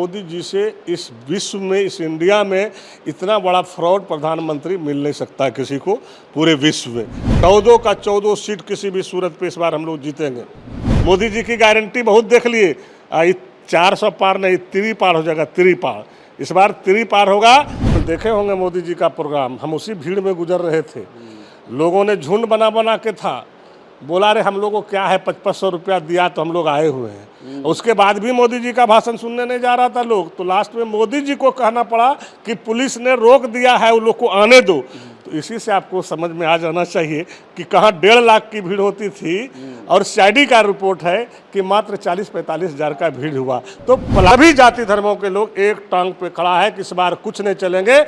मोदी जी से इस विश्व में, इस इंडिया में इतना बड़ा फ्रॉड प्रधानमंत्री मिल नहीं सकता किसी को पूरे विश्व में। 14 का 14 सीट किसी भी सूरत पे इस बार हम लोग जीतेंगे। मोदी जी की गारंटी बहुत देख लिए, 400 पार नहीं, 3 पार हो जाएगा, 3 पार। इस बार 3 पार होगा। तो देखे होंगे मोदी जी का प्रोग्राम, हम उसी भीड़ में गुजर रहे थे। लोगों ने झुंड बना बना के था, बोला रे हम लोग को क्या है, 5500 रुपया दिया तो हम लोग आए हुए हैं। उसके बाद भी मोदी जी का भाषण सुनने नहीं जा रहा था लोग, तो लास्ट में मोदी जी को कहना पड़ा कि पुलिस ने रोक दिया है, उन लोग को आने दो। तो इसी से आपको समझ में आ जाना चाहिए कि कहाँ 1.5 लाख की भीड़ होती थी और सीआईडी का रिपोर्ट है कि मात्र 40-45 हज़ार का भीड़ हुआ। तो सभी जाति धर्मों के लोग एक टांग पे खड़ा है कि इस बार कुछ नहीं चलेंगे,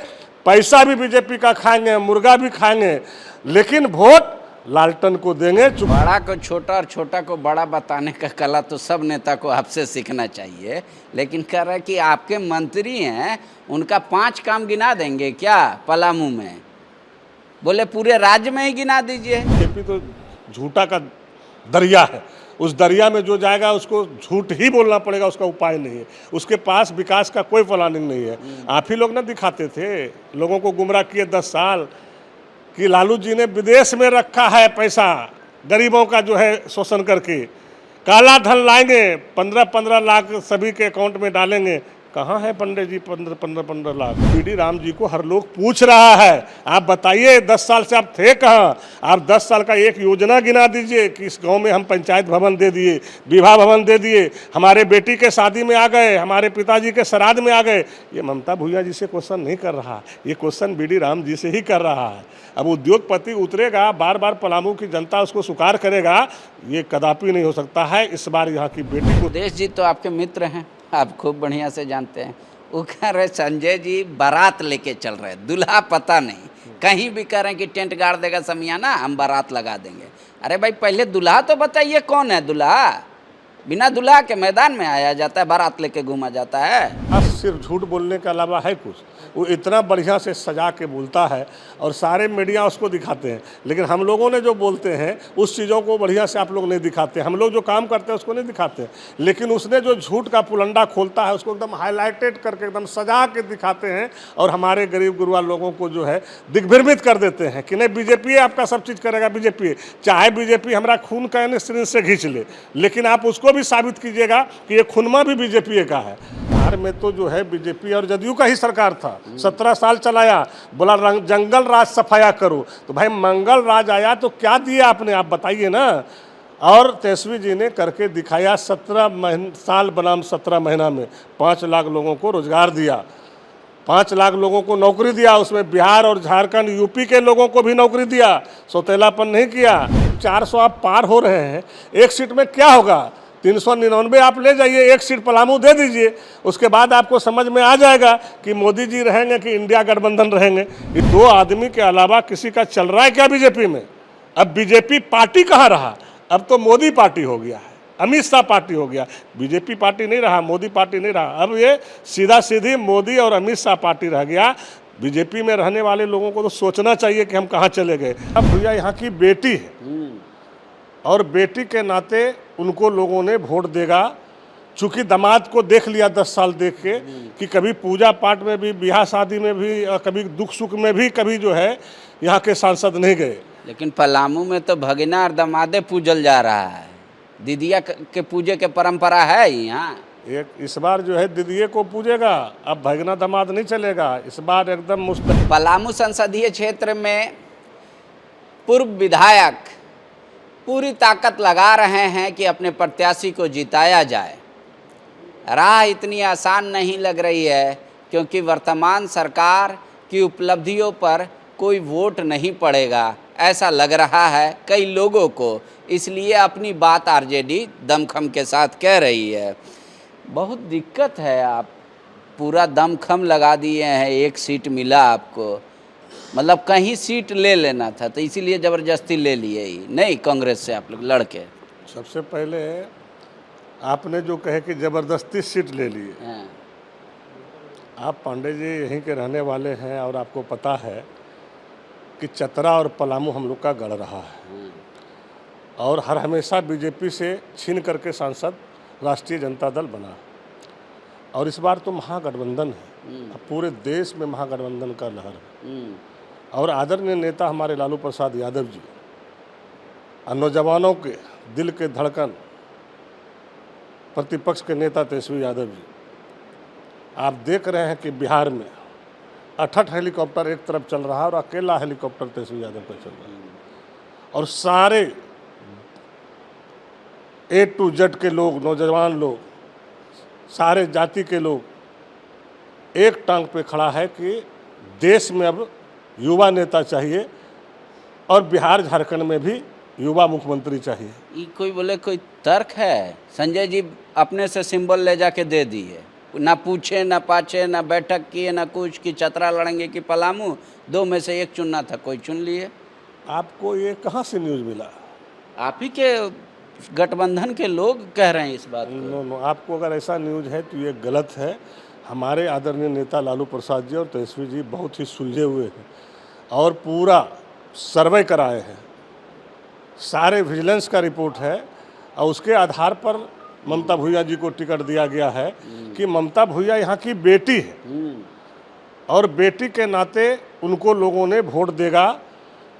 पैसा भी बीजेपी का खाएंगे, मुर्गा भी खाएंगे, लेकिन वोट लालटन को देंगे। बड़ा को छोटा और छोटा को बड़ा बताने का कला तो सब नेता को आपसे सीखना चाहिए, लेकिन कह रहा है कि आपके मंत्री हैं, उनका 5 काम गिना देंगे क्या पलामू में? बोले पूरे राज्य में ही गिना दीजिए। बीजेपी तो झूठा का दरिया है, उस दरिया में जो जाएगा उसको झूठ ही बोलना पड़ेगा, उसका उपाय नहीं है। उसके पास विकास का कोई प्लानिंग नहीं है। आप ही लोग ना दिखाते थे, लोगों को गुमराह किए 10 साल कि लालू जी ने विदेश में रखा है पैसा, गरीबों का जो है शोषण करके काला धन लाएंगे, 15-15 लाख सभी के अकाउंट में डालेंगे। कहाँ है पंडित जी 15 लाख? बीडी राम जी को हर लोग पूछ रहा है, आप बताइए 10 साल से आप थे कहाँ? आप 10 साल का एक योजना गिना दीजिए कि इस गांव में हम पंचायत भवन दे दिए, विवाह भवन दे दिए, हमारे बेटी के शादी में आ गए, हमारे पिताजी के श्राद्ध में आ गए। ये ममता भूया जी से क्वेश्चन नहीं कर रहा, ये क्वेश्चन बीडी राम जी से ही कर रहा है। अब उद्योगपति उतरेगा, बार बार पलामू की जनता उसको स्वीकार करेगा, ये कदापि नहीं हो सकता है। इस बार यहाँ की बेटी को देश जी तो आपके मित्र हैं, आप खूब बढ़िया से जानते हैं। वो कह रहे संजय जी बारात लेके चल रहे, दूल्हा पता नहीं, कहीं भी कह रहे हैं कि टेंट गाड़ देगा समियाना, हम बारात लगा देंगे। अरे भाई पहले दूल्हा तो बताइए कौन है दूल्हा? बिना दूल्हा के मैदान में आया जाता है, बारात लेके घूमा जाता है। सिर्फ झूठ बोलने के अलावा है कुछ? वो इतना बढ़िया से सजा के बोलता है और सारे मीडिया उसको दिखाते हैं, लेकिन हम लोगों ने जो बोलते हैं उस चीज़ों को बढ़िया से आप लोग नहीं दिखाते। हम लोग जो काम करते हैं उसको नहीं दिखाते, लेकिन उसने जो झूठ का पुलंडा खोलता है उसको एकदम हाईलाइटेड करके एकदम सजा के दिखाते हैं और हमारे गरीब गुरबा लोगों को जो है दिग्भ्रमित कर देते हैं कि नहीं बीजेपी आपका सब चीज़ करेगा। बीजेपी चाहे बीजेपी हमारा खून का सिरिंज से खींच ले, लेकिन आप उसको भी साबित कीजिएगा कि ये खूनमा भी बीजेपी का है। बिहार में तो जो है बीजेपी और जदयू का ही सरकार था, 17 साल चलाया, बोला जंगल राज सफाया करो। तो भाई मंगल राज आया तो क्या दिया आपने, आप बताइए ना। और तेजस्वी जी ने करके दिखाया, 17 साल बनाम 17 महीना में 5 लाख लोगों को रोजगार दिया, 5 लाख लोगों को नौकरी दिया। उसमें बिहार और झारखंड यूपी के लोगों को भी नौकरी दिया, सौतेलापन नहीं किया। 400 आप पार हो रहे हैं, एक सीट में क्या होगा? 399 आप ले जाइए, एक सीट पलामू दे दीजिए, उसके बाद आपको समझ में आ जाएगा कि मोदी जी रहेंगे कि इंडिया गठबंधन रहेंगे। ये 2 आदमी के अलावा किसी का चल रहा है क्या बीजेपी में? अब बीजेपी पार्टी कहाँ रहा? अब तो मोदी पार्टी हो गया है, अमित शाह पार्टी हो गया। बीजेपी पार्टी नहीं रहा, मोदी पार्टी नहीं रहा, अब ये सीधा सीधी मोदी और अमित शाह पार्टी रह गया। बीजेपी में रहने वाले लोगों को तो सोचना चाहिए कि हम कहाँ चले गए। अब भैया यहाँ की बेटी है और बेटी के नाते उनको लोगों ने वोट देगा। चूँकि दामाद को देख लिया 10 साल देख के कि कभी पूजा पाठ में भी, ब्याह शादी में भी, कभी दुख सुख में भी कभी जो है यहाँ के सांसद नहीं गए। लेकिन पलामू में तो भगिना और दामादे पूजल जा रहा है, दीदिया के पूजे के परंपरा है यहाँ। एक इस बार जो है दीदिये को पूजेगा, अब भगना दामाद नहीं चलेगा। इस बार एकदम पलामू संसदीय क्षेत्र में पूर्व विधायक पूरी ताकत लगा रहे हैं कि अपने प्रत्याशी को जिताया जाए। राह इतनी आसान नहीं लग रही है, क्योंकि वर्तमान सरकार की उपलब्धियों पर कोई वोट नहीं पड़ेगा, ऐसा लग रहा है कई लोगों को। इसलिए अपनी बात आरजेडी दमखम के साथ कह रही है। बहुत दिक्कत है, आप पूरा दमखम लगा दिए हैं, एक सीट मिला आपको, मतलब कहीं सीट ले लेना था, तो इसीलिए ज़बरदस्ती ले लिए ही नहीं कांग्रेस से आप लोग लड़के। सबसे पहले आपने जो कहे कि ज़बरदस्ती सीट ले लिए, आप पांडे जी यहीं के रहने वाले हैं और आपको पता है कि चतरा और पलामू हम लोग का गढ़ रहा है और हर हमेशा बीजेपी से छीन करके सांसद राष्ट्रीय जनता दल बना और इस बार तो महागठबंधन है, अब पूरे देश में महागठबंधन का लहर है। और आदरणीय नेता हमारे लालू प्रसाद यादव जी और नौजवानों के दिल के धड़कन प्रतिपक्ष के नेता तेजस्वी यादव जी, आप देख रहे हैं कि बिहार में 68 हेलीकॉप्टर एक तरफ चल रहा है और अकेला हेलीकॉप्टर तेजस्वी यादव का चल रहा है। और सारे A to Z के लोग, नौजवान लोग, सारे जाति के लोग एक टांग पे खड़ा है कि देश में अब युवा नेता चाहिए और बिहार झारखंड में भी युवा मुख्यमंत्री चाहिए। ये कोई बोले कोई तर्क है? संजय जी अपने से सिंबल ले जाके दे दिए, ना पूछे ना पाछे ना बैठक किए ना कुछ, कि चतरा लड़ेंगे कि पलामू, दो में से एक चुनना था, कोई चुन लिए। आपको ये कहाँ से न्यूज़ मिला? आप ही के गठबंधन के लोग कह रहे हैं इस बात को। नो, आपको अगर ऐसा न्यूज़ है तो ये गलत है। हमारे आदरणीय नेता लालू प्रसाद जी और तेजस्वी जी बहुत ही सुलझे हुए हैं और पूरा सर्वे कराए हैं, सारे विजिलेंस का रिपोर्ट है और उसके आधार पर ममता भुइया जी को टिकट दिया गया है कि ममता भुइया यहाँ की बेटी है और बेटी के नाते उनको लोगों ने वोट देगा।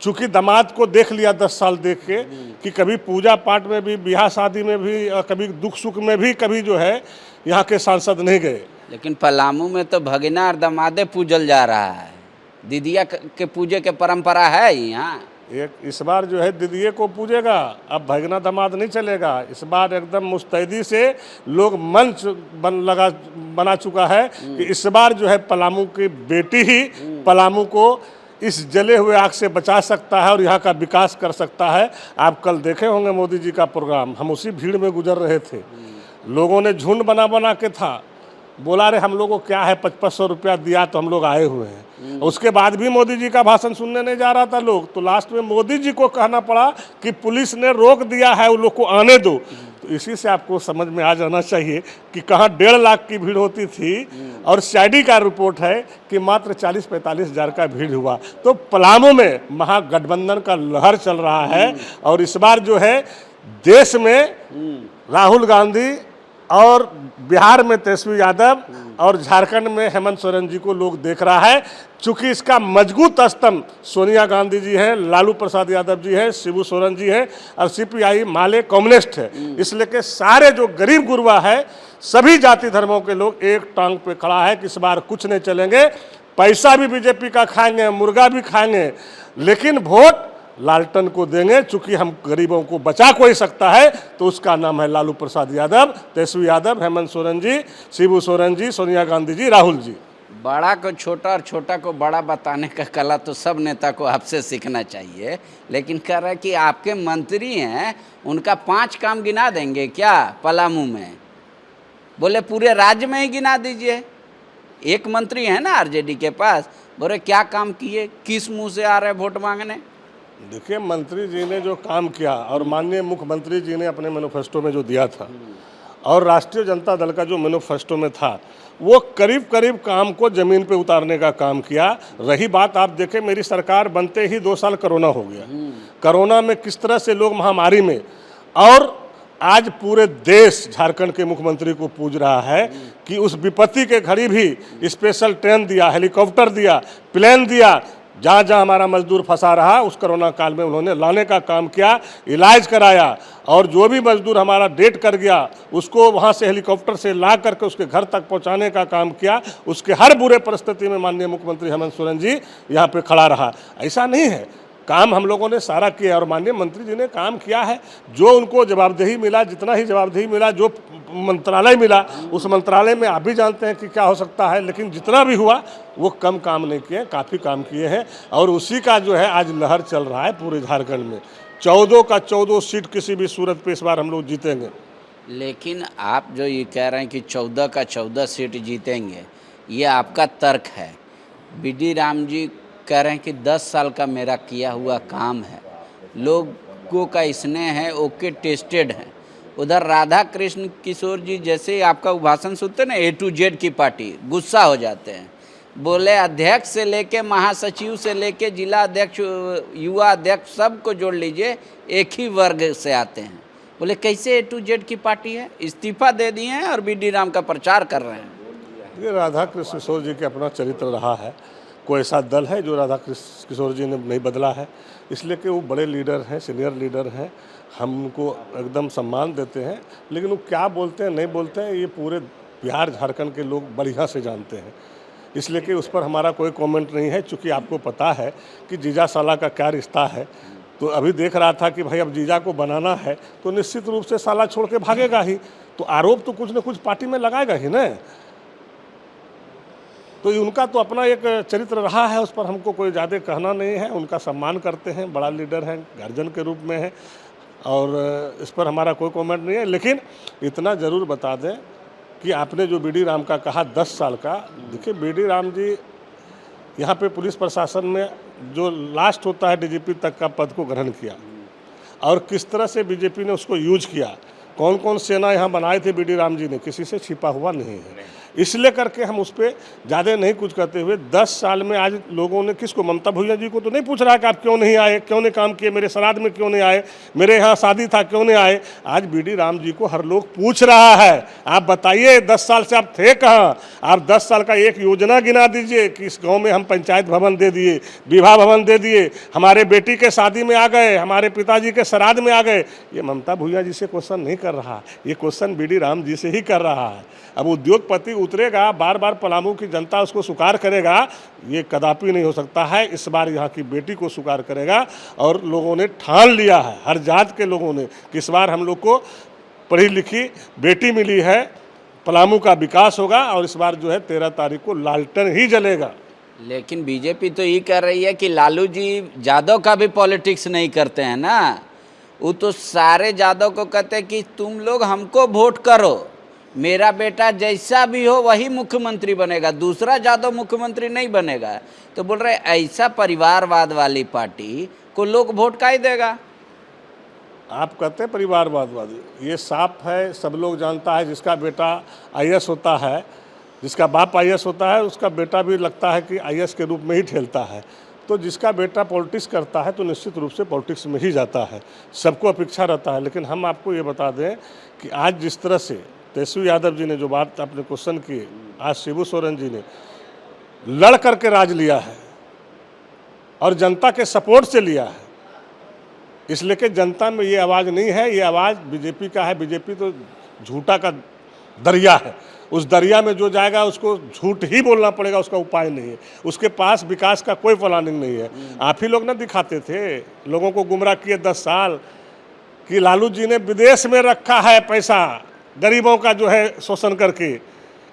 चूँकि दामाद को देख लिया 10 साल देख के कि कभी पूजा पाठ में भी, ब्याह शादी में भी, और कभी दुख सुख में भी कभी जो है यहाँ के सांसद नहीं गए। लेकिन पलामू में तो भगिना और दमादे पूजल जा रहा है, दीदिया के पूजे के परंपरा है यहाँ। एक इस बार जो है दीदिये को पूजेगा, अब भगना दामाद नहीं चलेगा। इस बार एकदम मुस्तैदी से लोग मंच बना चुका है कि इस बार जो है पलामू की बेटी ही पलामू को इस जले हुए आग से बचा सकता है और यहाँ का विकास कर सकता है। आप कल देखे होंगे मोदी जी का प्रोग्राम, हम उसी भीड़ में गुजर रहे थे, लोगों ने झुंड बना के था, बोला रे हम लोगों को क्या है 5500 रुपया दिया तो हम लोग आए हुए हैं। उसके बाद भी मोदी जी का भाषण सुनने नहीं जा रहा था लोग, तो लास्ट में मोदी जी को कहना पड़ा कि पुलिस ने रोक दिया है, उन लोग को आने दो। तो इसी से आपको समझ में आ जाना चाहिए कि कहाँ 1.5 लाख की भीड़ होती थी और CID का रिपोर्ट है कि मात्र 40-45 हज़ार का भीड़ हुआ। तो पलामू में महागठबंधन का लहर चल रहा है और इस बार जो है देश में राहुल गांधी और बिहार में तेजस्वी यादव और झारखंड में हेमंत सोरेन जी को लोग देख रहा है। चूंकि इसका मजबूत स्तंभ सोनिया गांधी जी हैं, लालू प्रसाद यादव जी हैं, शिबू सोरेन जी हैं और CPI माले कम्युनिस्ट है। इसलिए कि सारे जो गरीब गुरबा है, सभी जाति धर्मों के लोग एक टांग पे खड़ा है कि इस बार कुछ नहीं चलेंगे, पैसा भी बीजेपी का खाएंगे, मुर्गा भी खाएंगे, लेकिन वोट लालटन को देंगे। चूंकि हम गरीबों को बचा कोई सकता है तो उसका नाम है लालू प्रसाद यादव, तेजस्वी यादव, हेमंत सोरेन जी, शिबू सोरेन जी, सोनिया गांधी जी, राहुल जी। बड़ा को छोटा और छोटा को बड़ा बताने का कला तो सब नेता को आपसे सीखना चाहिए, लेकिन कह रहा है कि आपके मंत्री हैं, उनका 5 काम गिना देंगे क्या पलामू में? बोले पूरे राज्य में ही गिना दीजिए। एक मंत्री है ना RJD के पास, बोले क्या काम किए, किस मुंह से आ रहे वोट मांगने? देखिए, मंत्री जी ने जो काम किया और माननीय मुख्यमंत्री जी ने अपने मैनिफेस्टो में जो दिया था और राष्ट्रीय जनता दल का जो मैनिफेस्टो में था, वो करीब करीब काम को ज़मीन पे उतारने का काम किया। रही बात, आप देखें मेरी सरकार बनते ही 2 साल कोरोना हो गया, कोरोना में किस तरह से लोग महामारी में, और आज पूरे देश झारखंड के मुख्यमंत्री को पूज रहा है कि उस विपत्ति के घड़ी भी स्पेशल ट्रेन दिया, हेलीकॉप्टर दिया, प्लेन दिया, जहाँ जहाँ हमारा मजदूर फंसा रहा उस कोरोना काल में उन्होंने लाने का काम किया, इलाज कराया, और जो भी मजदूर हमारा डेट कर गया उसको वहाँ से हेलीकॉप्टर से ला करके उसके घर तक पहुँचाने का काम किया। उसके हर बुरे परिस्थिति में माननीय मुख्यमंत्री हेमंत सोरेन जी यहाँ पे खड़ा रहा। ऐसा नहीं है, काम हम लोगों ने सारा किया और माननीय मंत्री जी ने काम किया है। जो उनको जवाबदेही मिला, जितना ही जवाबदेही मिला, जो मंत्रालय मिला, उस मंत्रालय में आप भी जानते हैं कि क्या हो सकता है, लेकिन जितना भी हुआ वो कम काम नहीं किए, काफ़ी काम किए हैं। और उसी का जो है आज लहर चल रहा है पूरे झारखंड में। 14 का 14 सीट किसी भी सूरत पे इस बार हम लोग जीतेंगे। लेकिन आप जो ये कह रहे हैं कि 14 का 14 सीट जीतेंगे, ये आपका तर्क है। BD राम जी कह रहे हैं कि 10 साल का मेरा किया हुआ काम है, लोगों का स्नेह है, ओके टेस्टेड है। उधर राधा कृष्ण किशोर जी जैसे ही आपका भाषण सुनते हैं ना, A to Z की पार्टी, गुस्सा हो जाते हैं। बोले अध्यक्ष से लेके महासचिव से लेके जिला अध्यक्ष, युवा अध्यक्ष, सबको जोड़ लीजिए, एक ही वर्ग से आते हैं। बोले कैसे A to Z की पार्टी है? इस्तीफा दे दिए हैं और BD राम का प्रचार कर रहे हैं। ये राधा कृष्ण किशोर जी के अपना चरित्र रहा है। कोई ऐसा दल है जो राधा कृष्ण किशोर जी ने नहीं बदला है, इसलिए कि वो बड़े लीडर हैं, सीनियर लीडर हैं, हम उनको एकदम सम्मान देते हैं। लेकिन वो क्या बोलते हैं नहीं बोलते हैं, ये पूरे बिहार झारखंड के लोग बढ़िया से जानते हैं, इसलिए कि उस पर हमारा कोई कमेंट नहीं है। चूँकि आपको पता है कि जीजा साला का क्या रिश्ता है, तो अभी देख रहा था कि भाई अब जीजा को बनाना है तो निश्चित रूप से साला छोड़ के भागेगा ही, तो आरोप तो कुछ न कुछ पार्टी में लगाएगा ही ना। तो उनका तो अपना एक चरित्र रहा है, उस पर हमको कोई ज़्यादा कहना नहीं है। उनका सम्मान करते हैं, बड़ा लीडर हैं, गार्जियन के रूप में है, और इस पर हमारा कोई कमेंट नहीं है। लेकिन इतना ज़रूर बता दें कि आपने जो बीडी राम का कहा 10 साल का, देखिए बीडी राम जी यहाँ पे पुलिस प्रशासन में जो लास्ट होता है डीजीपी तक का पद को ग्रहण किया, और किस तरह से बीजेपी ने उसको यूज किया, कौन कौन सेना यहाँ बनाए थे बीडी राम जी ने, किसी से छिपा हुआ नहीं है। इसलिए करके हम उस पर ज़्यादा नहीं कुछ करते हुए 10 साल में आज लोगों ने किसको, ममता भुइया जी को तो नहीं पूछ रहा कि आप क्यों नहीं आए, क्यों नहीं काम किए, मेरे श्राद्ध में क्यों नहीं आए, मेरे यहाँ शादी था क्यों नहीं आए। आज बीडी राम जी को हर लोग पूछ रहा है, आप बताइए 10 साल से आप थे कहाँ। आप 10 साल का एक योजना गिना दीजिए कि इस गाँव में हम पंचायत भवन दे दिए, विवाह भवन दे दिए, हमारे बेटी के शादी में आ गए, हमारे पिताजी के श्राद्ध में आ गए। ये ममता भुइया जी से क्वेश्चन नहीं कर रहा, ये क्वेश्चन बीडी राम जी से ही कर रहा है। अब उद्योगपति उतरेगा, बार बार पलामू की जनता उसको स्वीकार करेगा, ये कदापि नहीं हो सकता है। इस बार यहाँ की बेटी को स्वीकार करेगा, और लोगों ने ठान लिया है, हर जात के लोगों ने, कि इस बार हम लोग को पढ़ी लिखी बेटी मिली है, पलामू का विकास होगा, और इस बार जो है 13 तारीख को लालटेन ही जलेगा। लेकिन बीजेपी तो ये कर रही है कि लालू जी यादव का भी पॉलिटिक्स नहीं करते हैं ना, वो तो सारे यादव को कहते हैं कि तुम लोग हमको वोट करो, मेरा बेटा जैसा भी हो वही मुख्यमंत्री बनेगा, दूसरा यादव मुख्यमंत्री नहीं बनेगा। तो बोल रहे ऐसा परिवारवाद वाली पार्टी को लोग वोट का ही देगा। आप कहते हैं परिवारवादी, ये साफ है, सब लोग जानता है। जिसका बेटा आईएएस होता है, जिसका बाप आईएएस होता है, उसका बेटा भी लगता है कि आईएएस के रूप में ही ठेलता है। तो जिसका बेटा पॉलिटिक्स करता है तो निश्चित रूप से पॉलिटिक्स में ही जाता है, सबको अपेक्षा रहता है। लेकिन हम आपको ये बता दें कि आज जिस तरह से तेजस्वी यादव जी ने जो बात आपने क्वेश्चन की, आज शिबू सोरेन जी ने लड़ करके राज लिया है और जनता के सपोर्ट से लिया है, इसलिए कि जनता में ये आवाज़ नहीं है, ये आवाज़ बीजेपी का है। बीजेपी तो झूठा का दरिया है, उस दरिया में जो जाएगा उसको झूठ ही बोलना पड़ेगा, उसका उपाय नहीं है। उसके पास विकास का कोई प्लानिंग नहीं है। आप ही लोग ना दिखाते थे, लोगों को गुमराह किए 10 साल कि लालू जी ने विदेश में रखा है पैसा, गरीबों का जो है शोषण करके,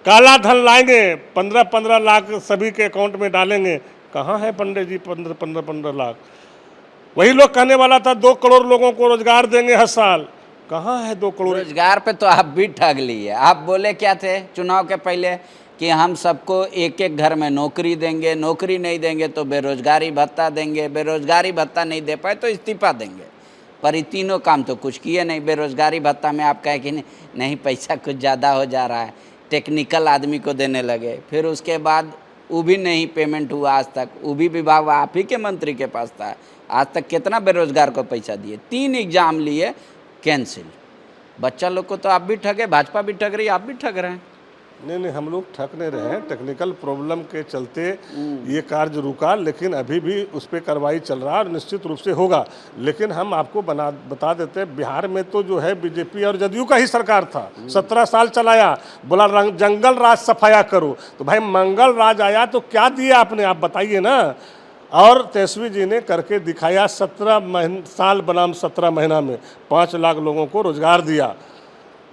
काला धन लाएंगे, 15-15 लाख सभी के अकाउंट में डालेंगे। कहाँ है पंडित जी 15 लाख? वही लोग कहने वाला था 2 करोड़ लोगों को रोजगार देंगे हर साल, कहाँ है 2 करोड़? रोजगार पे तो आप भी ठग लिए। आप बोले क्या थे चुनाव के पहले कि हम सबको एक एक घर में नौकरी देंगे, नौकरी नहीं देंगे तो बेरोजगारी भत्ता देंगे, बेरोजगारी भत्ता नहीं दे पाए तो इस्तीफा देंगे। पर ये तीनों काम तो कुछ किए नहीं। बेरोजगारी भत्ता में आप कहे कि नहीं पैसा कुछ ज़्यादा हो जा रहा है, टेक्निकल आदमी को देने लगे। फिर उसके बाद वो भी नहीं पेमेंट हुआ आज तक, वो भी विभाग आप ही के मंत्री के पास था। आज तक कितना बेरोजगार को पैसा दिए? 3 एग्जाम लिए कैंसिल। बच्चा लोग को तो आप भी ठगे, भाजपा भी ठग रही, आप भी ठग रहे हैं। नहीं, हम लोग ठग नहीं रहे हैं। टेक्निकल प्रॉब्लम के चलते ये कार्य रुका, लेकिन अभी भी उस पर कार्रवाई चल रहा है और निश्चित रूप से होगा। लेकिन हम आपको बता देते हैं, बिहार में तो जो है बीजेपी और जदयू का ही सरकार था, 17 साल चलाया, बोला जंगल राज सफाया करो। तो भाई मंगल राज आया तो क्या दिया आपने, आप बताइए ना। और तेजस्वी जी ने करके दिखाया, 17 साल बनाम 17 महीना में 5 लाख लोगों को रोजगार दिया,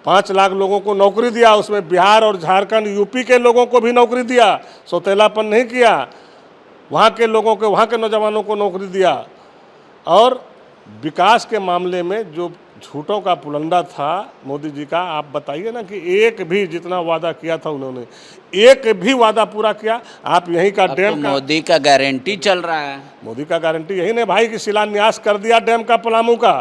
5 लाख लोगों को नौकरी दिया। उसमें बिहार और झारखंड यूपी के लोगों को भी नौकरी दिया, सौतेलापन नहीं किया। वहाँ के लोगों को, वहाँ के नौजवानों को नौकरी दिया। और विकास के मामले में जो झूठों का पुलंदा था मोदी जी का, आप बताइए ना कि एक भी जितना वादा किया था उन्होंने, एक भी वादा पूरा किया? आप यहीं का डैम तो मोदी का गारंटी चल रहा है। मोदी का गारंटी यही नहीं भाई कि शिलान्यास कर दिया डैम का, पलामू का।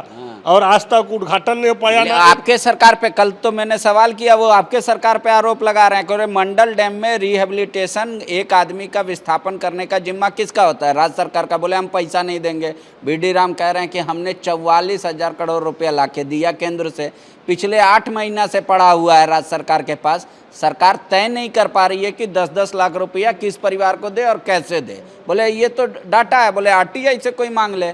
और आज तक उद्घाटन नहीं हो पाया ना। आपके सरकार पे कल तो मैंने सवाल किया, वो आपके सरकार पे आरोप लगा रहे हैं कि मंडल डैम में रिहेबिलिटेशन एक आदमी का विस्थापन करने का जिम्मा किसका होता है? राज्य सरकार का। बोले हम पैसा नहीं देंगे। बीडी राम कह रहे हैं कि हमने 44,000 करोड़ रुपया ला के दिया केंद्र से, पिछले 8 महीना से पड़ा हुआ है राज्य सरकार के पास। सरकार तय नहीं कर पा रही है कि 10-10 लाख रुपया किस परिवार को दे और कैसे दे। बोले ये तो डाटा है। बोले आरटीआई से कोई मांग ले।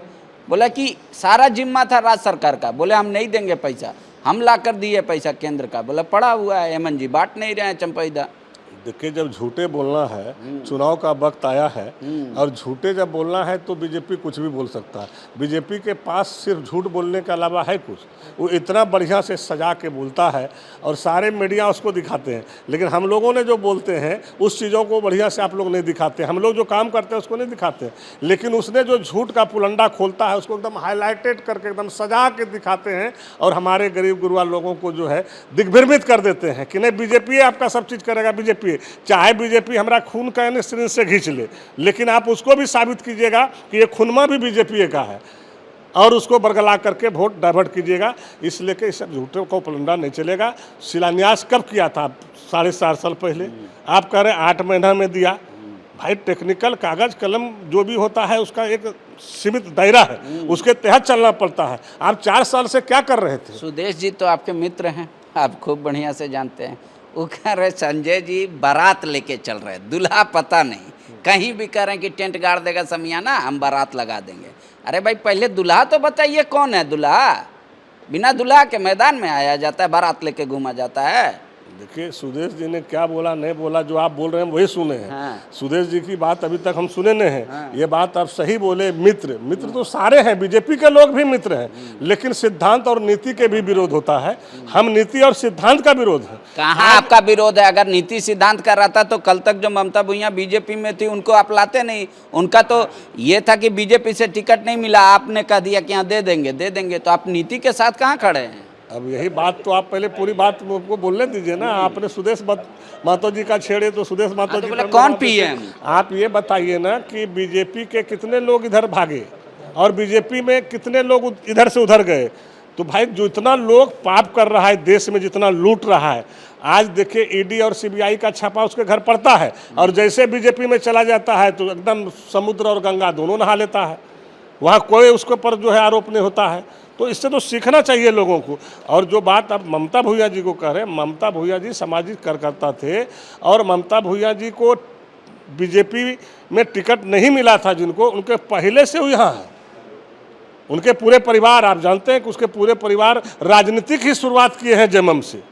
बोला कि सारा जिम्मा था राज्य सरकार का। बोले हम नहीं देंगे पैसा, हम ला कर दिए पैसा केंद्र का। बोला पड़ा हुआ है, हेमंत जी बांट नहीं रहे हैं चंपैदा। देखिए, जब झूठे बोलना है, चुनाव का वक्त आया है और झूठे जब बोलना है तो बीजेपी कुछ भी बोल सकता है। बीजेपी के पास सिर्फ झूठ बोलने के अलावा है कुछ? वो इतना बढ़िया से सजा के बोलता है और सारे मीडिया उसको दिखाते हैं, लेकिन हम लोगों ने जो बोलते हैं उस चीज़ों को बढ़िया से आप लोग नहीं दिखाते। हम लोग जो काम करते हैं उसको नहीं दिखाते, लेकिन उसने जो झूठ का पुलंडा खोलता है उसको एकदम हाईलाइटेड करके एकदम सजा के दिखाते हैं और हमारे गरीब गुरबा लोगों को जो है दिग्भ्रमित कर देते हैं कि नहीं बीजेपी आपका सब चीज़ करेगा। बीजेपी चाहे बीजेपी हमारा खून का यानी सिरिंज से खींच ले, लेकिन आप उसको भी साबित कीजिएगा कि ये खूनमा भी बीजेपी का है और उसको बरगला करके वोट डाइवर्ट कीजिएगा। इसलिए कि इस सब झूठों को पलंडा नहीं चलेगा। शिलान्यास कब किया था? 4.5 साल पहले। आप कह रहे 8 महीना में दिया। भाई टेक्निकल कागज कलम जो भी होता है उसका एक सीमित दायरा है, उसके तहत चलना पड़ता है। आप 4 साल से क्या कर रहे थे? सुदेश जी तो आपके मित्र हैं, आप खूब बढ़िया से जानते हैं। वो कह रहे संजय जी बारात लेके चल रहे, दूल्हा पता नहीं, कहीं भी कह रहे हैं कि टेंट गाड़ देगा समियाना, हम बारात लगा देंगे। अरे भाई पहले दूल्हा तो बताइए कौन है दूल्हा? बिना दूल्हा के मैदान में आया जाता है, बारात लेके घूमा जाता है। देखिए, सुदेश जी ने क्या बोला नहीं बोला, जो आप बोल रहे हैं वही सुने हैं। हाँ। सुदेश जी की बात अभी तक हम सुने नहीं हैं। हाँ। ये बात आप सही बोले। मित्र तो सारे हैं, बीजेपी के लोग भी मित्र हैं, लेकिन सिद्धांत और नीति के भी विरोध होता है। हम नीति और सिद्धांत का विरोध है। कहाँ आपका विरोध है? अगर नीति सिद्धांत का रहता तो कल तक जो ममता भुइयां बीजेपी में थी उनको आप लाते नहीं। उनका तो ये था कि बीजेपी से टिकट नहीं मिला, आपने कह दिया कि यहाँ दे देंगे, तो आप नीति के साथ कहाँ खड़े हैं? अब यही बात तो आप पहले पूरी बात मुझको बोलने दीजिए ना। आपने सुदेश महतो जी का छेड़े तो सुदेश महतो जी कौन पीएम? आप ये बताइए ना कि बीजेपी के कितने लोग इधर भागे और बीजेपी में कितने लोग इधर से उधर गए। तो भाई जो इतना लोग पाप कर रहा है देश में, जितना लूट रहा है, आज देखिए ईडी और सीबीआई का छापा उसके घर पड़ता है और जैसे बीजेपी में चला जाता है तो एकदम समुद्र और गंगा दोनों नहा लेता है। वहाँ कोई उसके ऊपर जो है आरोप नहीं होता है। तो इससे तो सीखना चाहिए लोगों को। और जो बात आप ममता भुइयां जी को कह रहे हैं, ममता भुइयां जी सामाजिक कार्यकर्ता थे और ममता भुइयां जी को बीजेपी में टिकट नहीं मिला था, जिनको उनके पहले से यहाँ है। उनके पूरे परिवार, आप जानते हैं कि उसके पूरे परिवार राजनीतिक ही शुरुआत किए हैं जन्म से।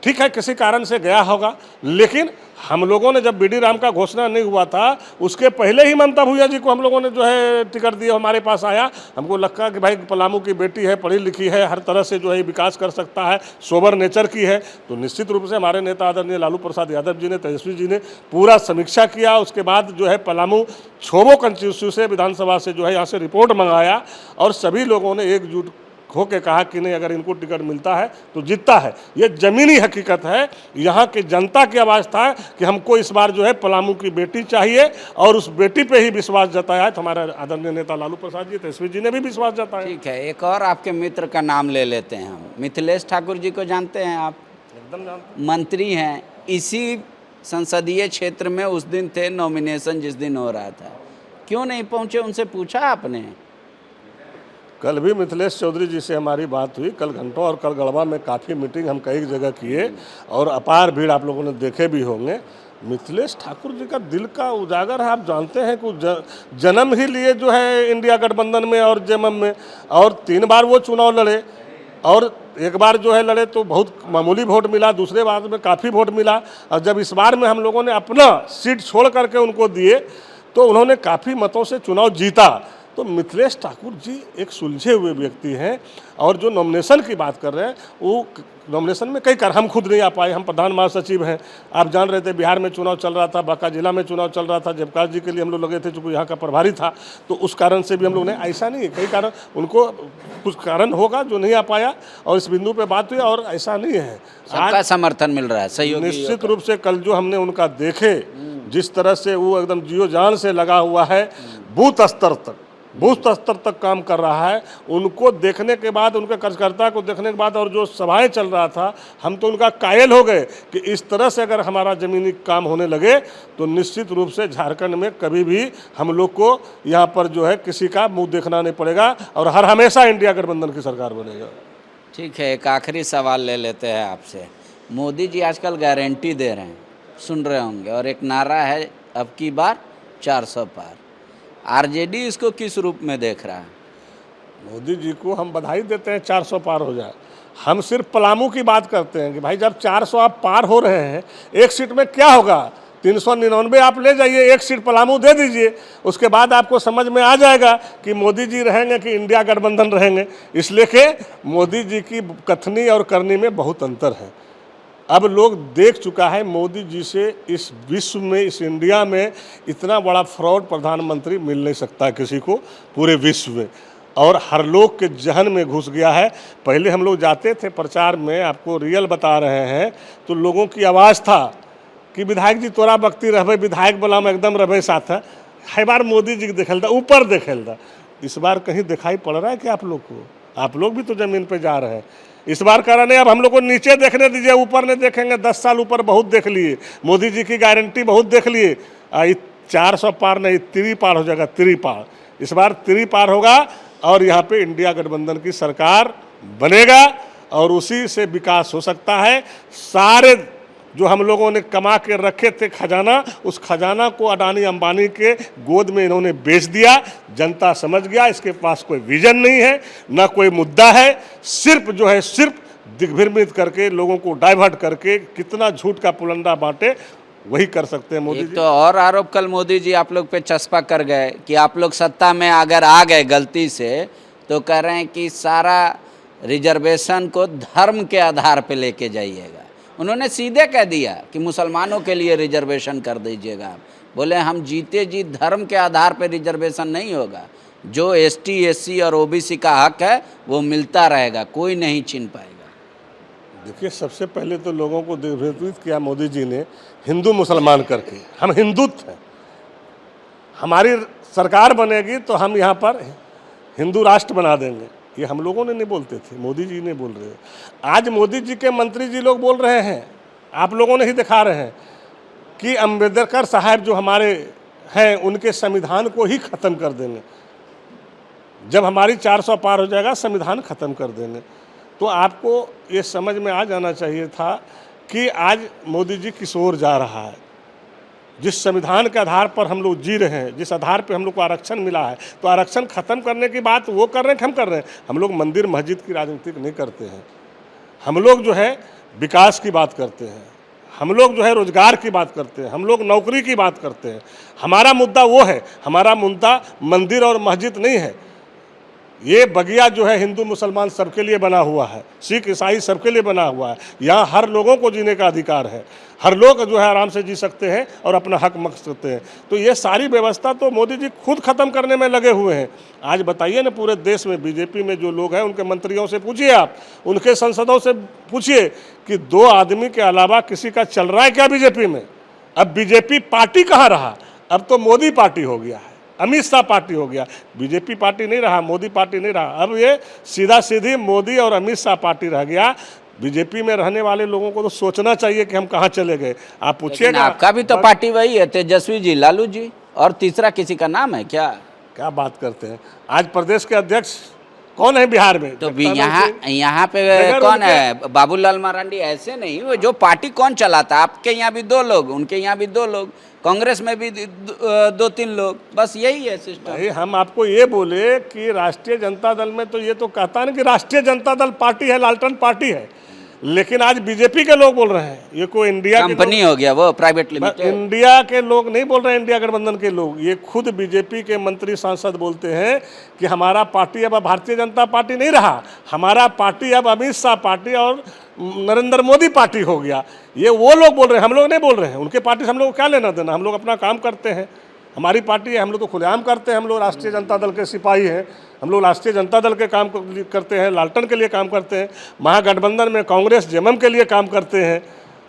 ठीक है, किसी कारण से गया होगा, लेकिन हम लोगों ने जब बीडी राम का घोषणा नहीं हुआ था उसके पहले ही ममता भुइयां जी को हम लोगों ने जो है टिकट दिया। हमारे पास आया, हमको लगा कि भाई पलामू की बेटी है, पढ़ी लिखी है, हर तरह से जो है विकास कर सकता है, सोबर नेचर की है। तो निश्चित रूप से हमारे नेता आदरणीय लालू प्रसाद यादव जी ने, तेजस्वी जी ने पूरा समीक्षा किया। उसके बाद जो है पलामू छोबो कंस्टिट्यूंसी से, विधानसभा से जो है यहाँ से रिपोर्ट मंगाया और सभी लोगों ने एकजुट होके कहा कि नहीं, अगर इनको टिकट मिलता है तो जीतता है। ये ज़मीनी हकीकत है। यहाँ की जनता की आवाज़ था कि हमको इस बार जो है पलामू की बेटी चाहिए और उस बेटी पे ही विश्वास जताया है। तो हमारे आदरणीय नेता लालू प्रसाद जी, तेजस्वी जी ने भी विश्वास जताया। ठीक है, एक और आपके मित्र का नाम ले लेते हैं हम। मिथिलेश ठाकुर जी को जानते हैं आप? एकदम जानते। मंत्री हैं, इसी संसदीय क्षेत्र में उस दिन थे नॉमिनेशन जिस दिन हो रहा था, क्यों नहीं पहुँचे? उनसे पूछा आपने? कल भी मिथिलेश चौधरी जी से हमारी बात हुई। कल घंटों और कल गढ़वा में काफ़ी मीटिंग हम कई जगह किए और अपार भीड़ आप लोगों ने देखे भी होंगे। मिथिलेश ठाकुर जी का दिल का उजागर है। आप जानते हैं कि जन्म ही लिए जो है इंडिया गठबंधन में और जेएमएम में, और 3 बार वो चुनाव लड़े और एक बार जो है लड़े तो बहुत मामूली वोट मिला, दूसरे बार में काफ़ी वोट मिला। और जब इस बार में हम लोगों ने अपना सीट छोड़ करके उनको दिए तो उन्होंने काफ़ी मतों से चुनाव जीता। तो मिथिलेश ठाकुर जी एक सुलझे हुए व्यक्ति हैं। और जो नॉमिनेशन की बात कर रहे हैं, वो नॉमिनेशन में कई हम खुद नहीं आ पाए। हम प्रधान महासचिव हैं, आप जान रहे थे बिहार में चुनाव चल रहा था, बांका जिला में चुनाव चल रहा था, जयप्रकाश जी के लिए हम लोग लगे थे चूँकि यहाँ का प्रभारी था, तो उस कारण से भी हम लोग ने, ऐसा नहीं है, कई कारण उनको कुछ कारण होगा जो नहीं आ पाया और इस बिंदु पे बात हुई। और ऐसा नहीं है, सबका समर्थन मिल रहा है, सहयोग निश्चित रूप से कल जो हमने उनका देखे, जिस तरह से वो एकदम जियो जान से लगा हुआ है बूथ स्तर तक, बूथ स्तर तक काम कर रहा है। उनको देखने के बाद, उनके कार्यकर्ता को देखने के बाद और जो सभाएं चल रहा था, हम तो उनका कायल हो गए कि इस तरह से अगर हमारा ज़मीनी काम होने लगे तो निश्चित रूप से झारखंड में कभी भी हम लोग को यहाँ पर जो है किसी का मुंह देखना नहीं पड़ेगा और हर हमेशा इंडिया गठबंधन की सरकार बनेगा। ठीक है, एक आखिरी सवाल ले लेते हैं आपसे। मोदी जी आजकल गारंटी दे रहे हैं, सुन रहे होंगे, और एक नारा है अब की बार 400 पार। आरजेडी इसको किस रूप में देख रहा है? मोदी जी को हम बधाई देते हैं 400 पार हो जाए। हम सिर्फ पलामू की बात करते हैं कि भाई जब 400 आप पार हो रहे हैं, एक सीट में क्या होगा, 399 आप ले जाइए, एक सीट पलामू दे दीजिए, उसके बाद आपको समझ में आ जाएगा कि मोदी जी रहेंगे कि इंडिया गठबंधन रहेंगे। इसलिए कि मोदी जी की कथनी और करनी में बहुत अंतर है। अब लोग देख चुका है मोदी जी से इस विश्व में, इस इंडिया में इतना बड़ा फ्रॉड प्रधानमंत्री मिल नहीं सकता किसी को पूरे विश्व में, और हर लोग के जहन में घुस गया है। पहले हम लोग जाते थे प्रचार में, आपको रियल बता रहे हैं, तो लोगों की आवाज़ था कि विधायक जी तोरा बख्ती रहे, विधायक बोला में एकदम रहे साथ है बार मोदी जी देखेल था, ऊपर देखेल था। इस बार कहीं दिखाई पड़ रहा है कि आप लोग को? आप लोग भी तो ज़मीन पे जा रहे हैं। इस बार कह रहा नहीं, अब हम लोग को नीचे देखने दीजिए, ऊपर नहीं देखेंगे। 10 साल ऊपर बहुत देख लिए, मोदी जी की गारंटी बहुत देख लिए। 400 पार नहीं, 3 पार हो जाएगा, 3 पार। इस बार 3 पार होगा और यहाँ पे इंडिया गठबंधन की सरकार बनेगा और उसी से विकास हो सकता है। सारे जो हम लोगों ने कमा के रखे थे खजाना, उस खजाना को अडानी अंबानी के गोद में इन्होंने बेच दिया। जनता समझ गया इसके पास कोई विजन नहीं है, ना कोई मुद्दा है, सिर्फ जो है सिर्फ दिग्भ्रमित करके, लोगों को डाइवर्ट करके कितना झूठ का पुलंदा बांटे, वही कर सकते हैं मोदी जी। तो और आरोप कल मोदी जी आप लोग पे चस्पा कर गए कि आप लोग सत्ता में अगर आ गए गलती से, तो कह रहे हैं कि सारा रिजर्वेशन को धर्म के आधार पे लेके जाइएगा। उन्होंने सीधे कह दिया कि मुसलमानों के लिए रिजर्वेशन कर दीजिएगा। आप बोले हम जीते जी धर्म के आधार पे रिजर्वेशन नहीं होगा, जो एसटी, एससी और ओबीसी का हक है वो मिलता रहेगा, कोई नहीं छीन पाएगा। देखिए, सबसे पहले तो लोगों को दिग्भ्रमित किया मोदी जी ने हिंदू मुसलमान करके। हम हिंदुत्व हैं, हमारी सरकार बनेगी तो हम यहाँ पर हिंदू राष्ट्र बना देंगे। ये हम लोगों ने नहीं बोलते थे, मोदी जी ने बोल रहे हैं। आज मोदी जी के मंत्री जी लोग बोल रहे हैं, आप लोगों ने ही दिखा रहे हैं कि अम्बेडकर साहब जो हमारे हैं उनके संविधान को ही ख़त्म कर देंगे। जब हमारी 400 पार हो जाएगा संविधान ख़त्म कर देंगे। तो आपको ये समझ में आ जाना चाहिए था कि आज मोदी जी किस ओर जा रहा है। जिस संविधान के आधार पर हम लोग जी रहे हैं, जिस आधार पर हम लोग को आरक्षण मिला है, तो आरक्षण ख़त्म करने की बात वो कर रहे हैं कि हम कर रहे हैं। हम लोग मंदिर मस्जिद की राजनीति नहीं करते हैं, हम लोग जो है विकास की बात करते हैं, हम लोग जो है रोजगार की बात करते हैं, हम लोग नौकरी की बात करते हैं। हमारा मुद्दा वो है, हमारा मुद्दा मंदिर और मस्जिद नहीं है। ये बगिया जो है हिंदू मुसलमान सबके लिए बना हुआ है, सिख ईसाई सबके लिए बना हुआ है। यहाँ हर लोगों को जीने का अधिकार है, हर लोग जो है आराम से जी सकते हैं और अपना हक मांग सकते हैं। तो ये सारी व्यवस्था तो मोदी जी खुद ख़त्म करने में लगे हुए हैं। आज बताइए ना, पूरे देश में बीजेपी में जो लोग हैं उनके मंत्रियों से पूछिए, आप उनके सांसदों से पूछिए कि 2 आदमी के अलावा किसी का चल रहा है क्या बीजेपी में? अब बीजेपी पार्टी कहाँ रहा, अब तो मोदी पार्टी हो गया है, अमित शाह पार्टी हो गया। बीजेपी पार्टी नहीं रहा, मोदी पार्टी नहीं रहा, अब ये सीधा सीधी मोदी और अमित शाह पार्टी रह गया। बीजेपी में रहने वाले लोगों को तो सोचना चाहिए कि हम कहाँ चले गए। आप पूछिएगा, आपका भी तो पार्टी वही है, तेजस्वी जी, लालू जी, और तीसरा किसी का नाम है क्या? क्या बात करते हैं। आज प्रदेश के अध्यक्ष कौन है बिहार में? तो यहाँ पे कौन है? बाबूलाल मरांडी? ऐसे नहीं, वो जो पार्टी कौन चलाता? आपके यहाँ भी 2 लोग, उनके यहाँ भी 2 लोग, कांग्रेस में भी 2-3 लोग, बस यही है सिस्टम। हम आपको ये बोले कि राष्ट्रीय जनता दल में तो ये तो कहता नहीं कि राष्ट्रीय जनता दल पार्टी है, लालटन पार्टी है, लेकिन आज बीजेपी के लोग बोल रहे हैं ये कोई इंडिया कंपनी हो गया, वो प्राइवेट लिमिटेड। इंडिया के लोग नहीं बोल रहे हैं, इंडिया गठबंधन के लोग, ये खुद बीजेपी के मंत्री सांसद बोलते हैं कि हमारा पार्टी अब भारतीय जनता पार्टी नहीं रहा, हमारा पार्टी अब अमित शाह पार्टी और नरेंद्र मोदी पार्टी हो गया। ये वो लोग बोल रहे हैं, हम लोग नहीं बोल रहे हैं। उनके पार्टी से हम लोग को क्या लेना देना, हम लोग अपना काम करते हैं, हमारी पार्टी है, हम लोग तो खुलेआम करते हैं। हम लोग राष्ट्रीय जनता दल के सिपाही हैं, हम लोग राष्ट्रीय जनता दल के काम करते हैं, लालटन के लिए काम करते हैं, महागठबंधन में कांग्रेस जेएमएम के लिए काम करते हैं।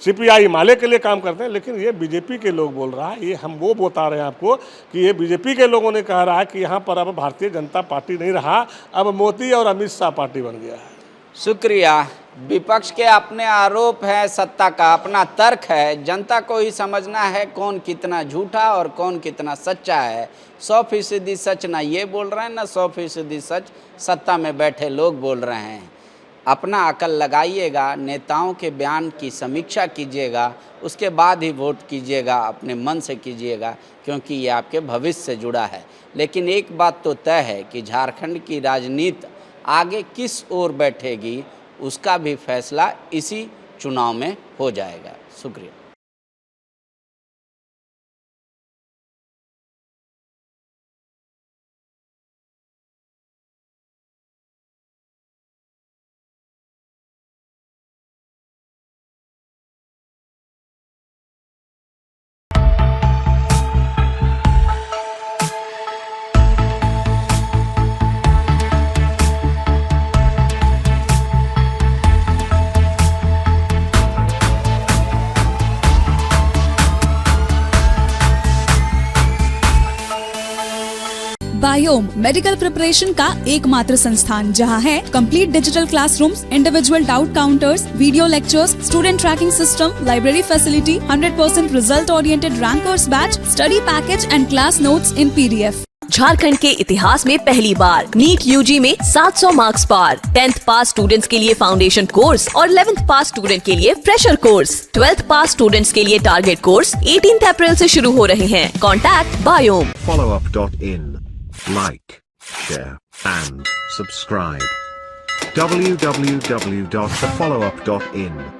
CPI हिमालय के लिए काम करते हैं, लेकिन ये बीजेपी के लोग बोल रहा है, ये हम वो बता रहे हैं आपको कि ये बीजेपी के लोगों ने कह रहा है कि यहाँ पर अब भारतीय जनता पार्टी नहीं रहा, अब मोदी और अमित शाह पार्टी बन गया है। शुक्रिया। विपक्ष के अपने आरोप है, सत्ता का अपना तर्क है, जनता को ही समझना है कौन कितना झूठा और कौन कितना सच्चा है। 100% सच ना ये बोल रहे हैं, ना 100% सच सत्ता में बैठे लोग बोल रहे हैं। अपना अकल लगाइएगा, नेताओं के बयान की समीक्षा कीजिएगा, उसके बाद ही वोट कीजिएगा, अपने मन से कीजिएगा, क्योंकि ये आपके भविष्य से जुड़ा है। लेकिन एक बात तो तय है कि झारखंड की राजनीति आगे किस ओर बैठेगी, उसका भी फैसला इसी चुनाव में हो जाएगा। शुक्रिया। बायोम मेडिकल प्रिपरेशन का एकमात्र संस्थान, जहां है complete digital classrooms, individual doubt counters, video lectures, student tracking system, library facility, 100% result oriented rankers batch, study package and class notes in PDF। Jharkhand के इतिहास में पहली बार नीट UG में 700 मार्क्स पार। 10th पास स्टूडेंट्स के लिए फाउंडेशन कोर्स और 11th पास student के लिए फ्रेशर कोर्स। 12th पास स्टूडेंट्स के लिए टारगेट कोर्स 18 अप्रैल से शुरू हो रहे हैं। Contact biome. followup.in. Like, share, and subscribe. www.thefollowup.in